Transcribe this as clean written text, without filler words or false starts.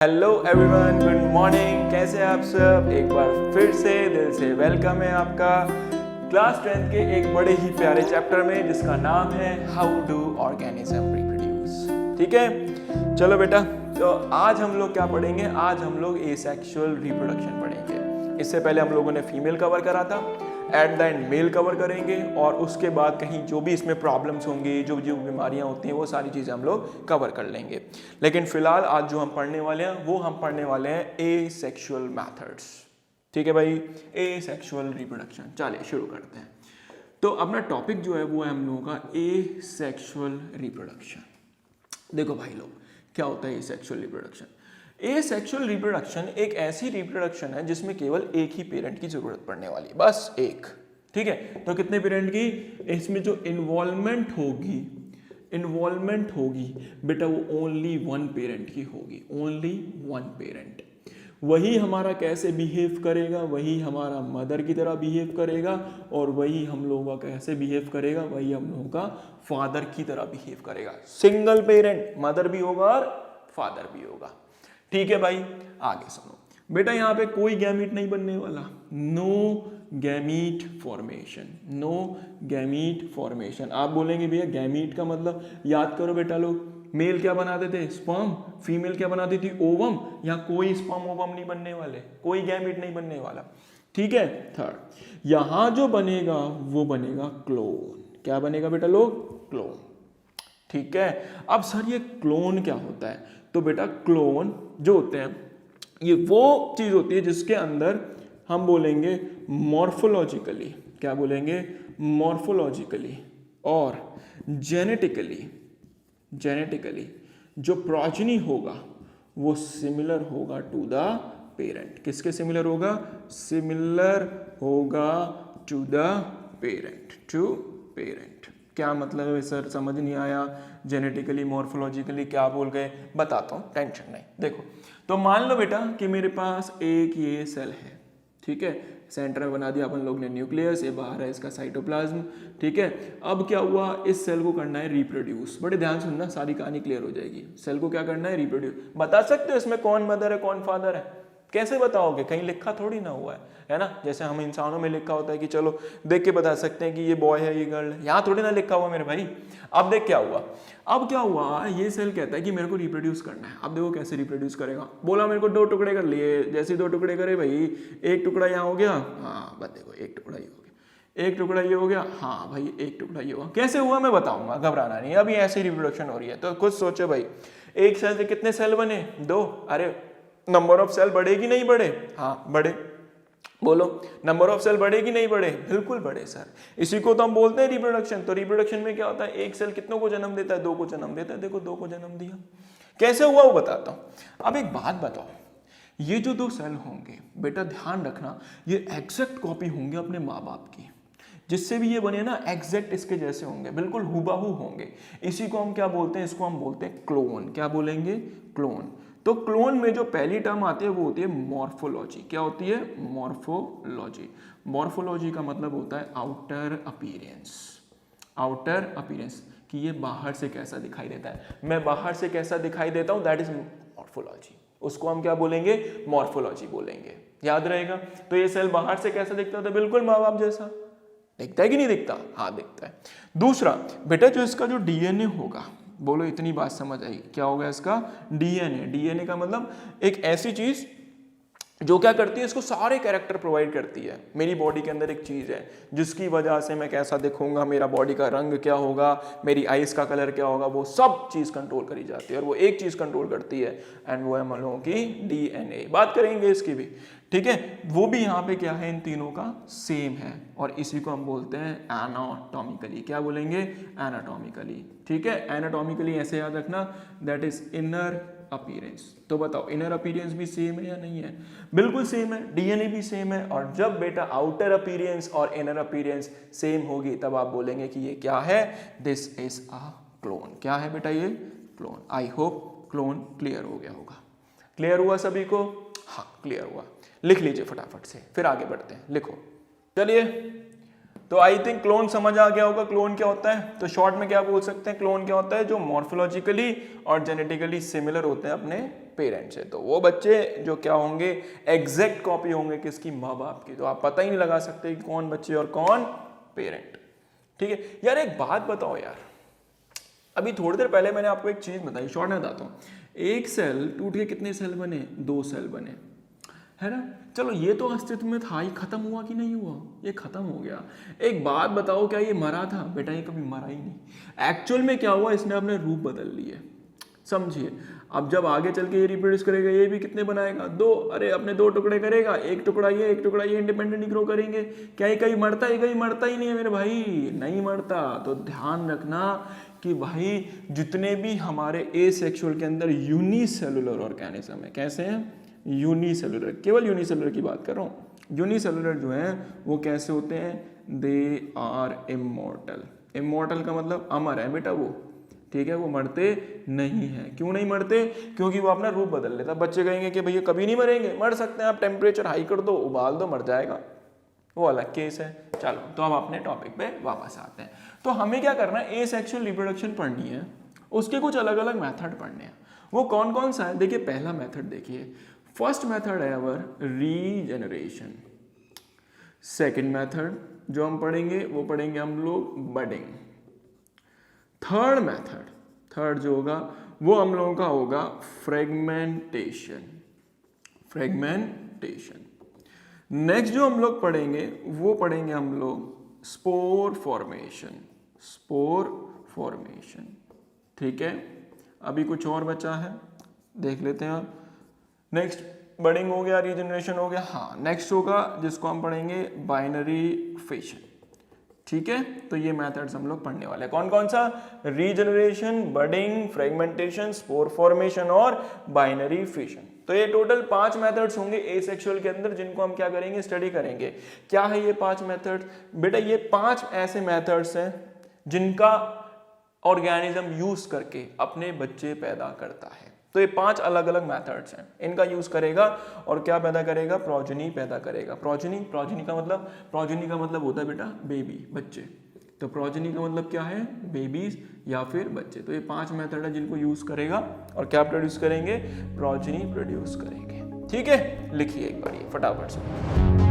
Hello everyone, good morning. कैसे हैं आप सब? एक बार फिर से दिल से वेलकम है आपका क्लास 10th के एक बड़े ही प्यारे चैप्टर में जिसका नाम है हाउ डू ऑर्गेनिज्म रिप्रोड्यूस। ठीक है, चलो बेटा, तो आज हम लोग क्या पढ़ेंगे? आज हम लोग एसेक्सुअल रिप्रोडक्शन पढ़ेंगे। इससे पहले हम लोगों ने फीमेल कवर करा था, at the end male cover करेंगे और उसके बाद कहीं जो भी इसमें प्रॉब्लम्स होंगी, जो जो बीमारियां होती हैं, वो सारी चीज़ें हम लोग कवर कर लेंगे। लेकिन फिलहाल आज जो हम पढ़ने वाले हैं वो हम पढ़ने वाले हैं एसेक्सुअल मेथड्स। ठीक है भाई, एसेक्सुअल रिप्रोडक्शन। चलिए शुरू करते हैं। तो अपना टॉपिक जो है वो है हम लोगों का एसेक्सुअल रिप्रोडक्शन। देखो भाई लोग, क्या होता है एसेक्सुअल रिप्रोडक्शन? एसेक्सुअल रिप्रोडक्शन एक ऐसी रिप्रोडक्शन है जिसमें केवल एक ही पेरेंट की जरूरत पड़ने वाली है, बस एक। ठीक है, तो कितने पेरेंट की? इसमें जो इन्वॉल्वमेंट होगी बेटा वो ओनली वन पेरेंट की होगी, ओनली वन पेरेंट। वही हमारा कैसे बिहेव करेगा? वही हमारा मदर की तरह बिहेव करेगा और वही हम लोगों का कैसे बिहेव करेगा? वही हम लोगों का फादर की तरह बिहेव करेगा। सिंगल पेरेंट, मदर भी होगा और फादर भी होगा। ठीक है भाई, आगे सुनो बेटा, यहाँ पे कोई गैमीट नहीं बनने वाला। No gamete formation, no gamete formation. आप बोलेंगे भैया गैमीट का मतलब याद करो बेटा लोग, मेल क्या बनाते थे? स्पर्म, फीमेल क्या बनाती थी? ओवम। यहाँ कोई स्पर्म ओवम नहीं बनने वाले, कोई गैमीट नहीं बनने वाला। ठीक है। थर्ड, यहाँ जो बनेगा वो बनेगा क्लोन। क्या बनेगा बेटा लोग? क्लोन। ठीक है। अब सर ये क्लोन क्या होता है? तो बेटा क्लोन जो होते हैं ये वो चीज होती है जिसके अंदर हम बोलेंगे मॉर्फोलॉजिकली, क्या बोलेंगे? मॉर्फोलॉजिकली और जेनेटिकली जो प्रोजेनी होगा वो सिमिलर होगा टू द पेरेंट। किसके सिमिलर होगा? सिमिलर होगा to the parent, to parent. क्या मतलब है सर? समझ नहीं आया। जेनेटिकली मॉर्फोलॉजिकली क्या बोल गए? बताता हूँ, टेंशन नहीं। देखो, तो मान लो बेटा कि मेरे पास एक ये सेल है। ठीक है, सेंटर में बना दिया अपन लोग ने न्यूक्लियस, ये बाहर है इसका साइटोप्लाज्म। ठीक है, अब क्या हुआ? इस सेल को करना है रिप्रोड्यूस। बड़े ध्यान सुनना, सारी कहानी क्लियर हो जाएगी। सेल को क्या करना है? रिप्रोड्यूस। बता सकते हो इसमें कौन मदर है कौन फादर है? कैसे बताओगे? कहीं लिखा थोड़ी ना हुआ है ना? जैसे हम इंसानों में लिखा होता है कि चलो देख के बता सकते हैं कि ये बॉय है ये गर्ल है, यहाँ थोड़ी ना लिखा हुआ मेरे भाई। अब देख क्या हुआ। अब क्या हुआ, ये सेल कहता है कि मेरे को रिप्रोड्यूस करना है। अब देखो कैसे रिप्रोड्यूस करेगा। बोला मेरे को 2 टुकड़े कर लिए, जैसे 2 टुकड़े करे भाई, एक टुकड़ा यहाँ हो गया, हाँ बस देखो एक टुकड़ा ये हो गया, एक टुकड़ा ये हो गया, हाँ भाई एक टुकड़ा ये हुआ। कैसे हुआ मैं बताऊंगा, घबराना नहीं। अभी ऐसी रिप्रोडक्शन हो रही है तो खुद सोचो भाई, एक सेल से कितने सेल बने? 2। अरे नंबर ऑफ सेल बढ़े कि नहीं बढ़े? हाँ बढ़े। बोलो, नंबर ऑफ सेल बढ़े कि नहीं बढ़े? बिल्कुल बढ़े सर। इसी को तो हम बोलते हैं रिप्रोडक्शन। तो रिप्रोडक्शन में क्या होता है? एक सेल कितनों को जन्म देता है? 2 को जन्म देता है। देखो 2 को जन्म दिया। कैसे हुआ वो बताता हूं। अब एक बात बताओ, ये जो 2 सेल होंगे बेटा ध्यान रखना, ये एग्जैक्ट कॉपी होंगे अपने माँ बाप की। जिससे भी ये बने ना एग्जैक्ट इसके जैसे होंगे, बिल्कुल हुबहू होंगे। इसी को हम क्या बोलते हैं? इसको हम बोलते हैं क्लोन। क्या बोलेंगे? क्लोन। तो क्लोन में जो पहली टर्म आती है वो होती है मॉर्फोलॉजी। क्या होती है? मॉर्फोलॉजी। मॉर्फोलॉजी का मतलब होता है आउटर अपीयरेंस। आउटर अपीयरेंस, कि ये बाहर से कैसा दिखाई देता है। मैं बाहर से कैसा दिखाई देता हूं, दैट इज मॉर्फोलॉजी। उसको हम क्या बोलेंगे? मॉर्फोलॉजी बोलेंगे। याद रहेगा। तो ये सेल बाहर से कैसा दिखता था? बिल्कुल माँ बाप जैसा। दिखता है कि नहीं दिखता? हाँ दिखता है। दूसरा बेटा, जो इसका जो डीएनए होगा, बोलो इतनी बात समझ आई, क्या होगा इसका? डीएनए। डीएनए का मतलब एक ऐसी चीज जो क्या करती है, इसको सारे कैरेक्टर प्रोवाइड करती है। मेरी बॉडी के अंदर एक चीज है जिसकी वजह से मैं कैसा दिखूंगा, मेरा बॉडी का रंग क्या होगा, मेरी आईज का कलर क्या होगा, वो सब चीज कंट्रोल करी जाती है। और वो एक चीज कंट्रोल करती है एंड वो है हम लोगों की डीएनए। बात करेंगे इसकी भी। ठीक है, वो भी यहाँ पे क्या है? इन तीनों का सेम है और इसी को हम बोलते हैं एनाटॉमिकली। क्या बोलेंगे? एनाटॉमिकली। ठीक है, एनाटॉमिकली ऐसे याद रखना, दैट इज इनर अपीयरेंस। तो बताओ इनर अपीयरेंस भी सेम है या नहीं है? बिल्कुल सेम है। डीएनए भी सेम है। और जब बेटा आउटर अपीयरेंस और इनर अपीयरेंस सेम होगी तब आप बोलेंगे कि ये क्या है? This is a clone. क्या है बेटा? ये clone. I hope clone clear हो गया होगा। क्लियर हुआ सभी को? हाँ क्लियर हुआ। लिख लीजिए फटाफट से, फिर आगे बढ़ते हैं। लिखो। चलिए तो आई थिंक क्लोन समझ आ गया होगा क्लोन क्या होता है। तो शॉर्ट में क्या बोल सकते हैं, क्लोन क्या होता है, जो मॉर्फोलॉजिकली और जेनेटिकली सिमिलर होते हैं अपने पेरेंट्स से। तो वो बच्चे जो क्या होंगे, एग्जैक्ट कॉपी होंगे किसकी, माँ बाप की। तो आप पता ही नहीं लगा सकते कि कौन बच्चे और कौन पेरेंट। ठीक है यार, एक बात बताओ यार, अभी थोड़ी देर पहले मैंने आपको एक चीज बताई, शॉर्ट में बताता हूँ। एक सेल टूट के कितने सेल बने, 2 सेल बने, है ना। चलो ये तो अस्तित्व में था ही, खत्म हुआ कि नहीं हुआ, ये खत्म हो गया। एक बात बताओ, क्या ये मरा था, बेटा ये कभी मरा ही नहीं। एक्चुअल में क्या हुआ, इसने अपने रूप बदल लिए, समझिए। अब जब आगे चल के ये रिप्रोड्यूस करेगा, ये भी कितने बनाएगा, 2। अरे अपने 2 टुकड़े करेगा, एक टुकड़ा ये एक टुकड़ा ये, इंडिपेंडेंटली ग्रो करेंगे। क्या ये कहीं मरता है, कहीं मरता ही नहीं है मेरे भाई, नहीं मरता। तो ध्यान रखना कि भाई जितने भी हमारे एसेक्सुअल के अंदर यूनिसेलुलर ऑर्गेनिज्म है, कैसे हैं, यूनिसेलुलर, केवल यूनिसेलुलर की बात कर रहा हूँ। यूनिसेलुलर जो है वो कैसे होते हैं, दे आर इमॉर्टल। इमॉर्टल का मतलब अमर है बेटा वो, ठीक है, वो मरते नहीं है। क्यों नहीं मरते, क्योंकि वो अपना रूप बदल लेता। बच्चे कहेंगे कि भैया कभी नहीं मरेंगे, मर सकते हैं, आप टेम्परेचर हाई कर दो, उबाल दो, मर जाएगा, वो अलग केस है। चलो तो हम अपने टॉपिक पे वापस आते हैं। तो हमें क्या करना है, एसेक्सुअल रिप्रोडक्शन पढ़नी है, उसके कुछ अलग अलग मेथड पढ़ने हैं। वो कौन कौन सा है, देखिए पहला मेथड देखिए, फर्स्ट मेथड है अवर रीजेनरेशन। सेकेंड मेथड जो हम पढ़ेंगे वो पढ़ेंगे हम लोग बडिंग। थर्ड मेथड, थर्ड जो होगा वो हम लोगों का होगा फ्रेगमेंटेशन। फ्रेगमेंटेशन। नेक्स्ट जो हम लोग पढ़ेंगे वो पढ़ेंगे हम लोग स्पोर फॉर्मेशन। स्पोर फॉर्मेशन, ठीक है। अभी कुछ और बचा है, देख लेते हैं आप। नेक्स्ट बडिंग हो गया, रीजनरेशन हो गया, हाँ नेक्स्ट होगा जिसको हम पढ़ेंगे बाइनरी फिशन, ठीक है। तो ये मेथड्स हम लोग पढ़ने वाले हैं, कौन कौन सा, regeneration, budding, fragmentation, spore formation और बाइनरी फिशन। तो ये टोटल 5 मेथड्स होंगे एसेक्सुअल के अंदर, जिनको हम क्या करेंगे, स्टडी करेंगे। क्या है ये 5 मेथड्स, बेटा ये 5 ऐसे मेथड्स हैं जिनका ऑर्गेनिज्म यूज करके अपने बच्चे पैदा करता है। तो ये 5 अलग अलग मेथड्स हैं, इनका यूज करेगा और क्या पैदा करेगा, प्रोजेनी पैदा करेगा। प्रोजेनी, प्रोजेनी का मतलब होता है बेटा बेबी, बच्चे। तो प्रोजेनी का मतलब क्या है, बेबीज या फिर बच्चे। तो ये 5 मेथड है जिनको यूज करेगा और क्या प्रोड्यूस करेंगे, प्रोजेनी प्रोड्यूस करेंगे, ठीक है। लिखिए एक बार ये फटाफट से।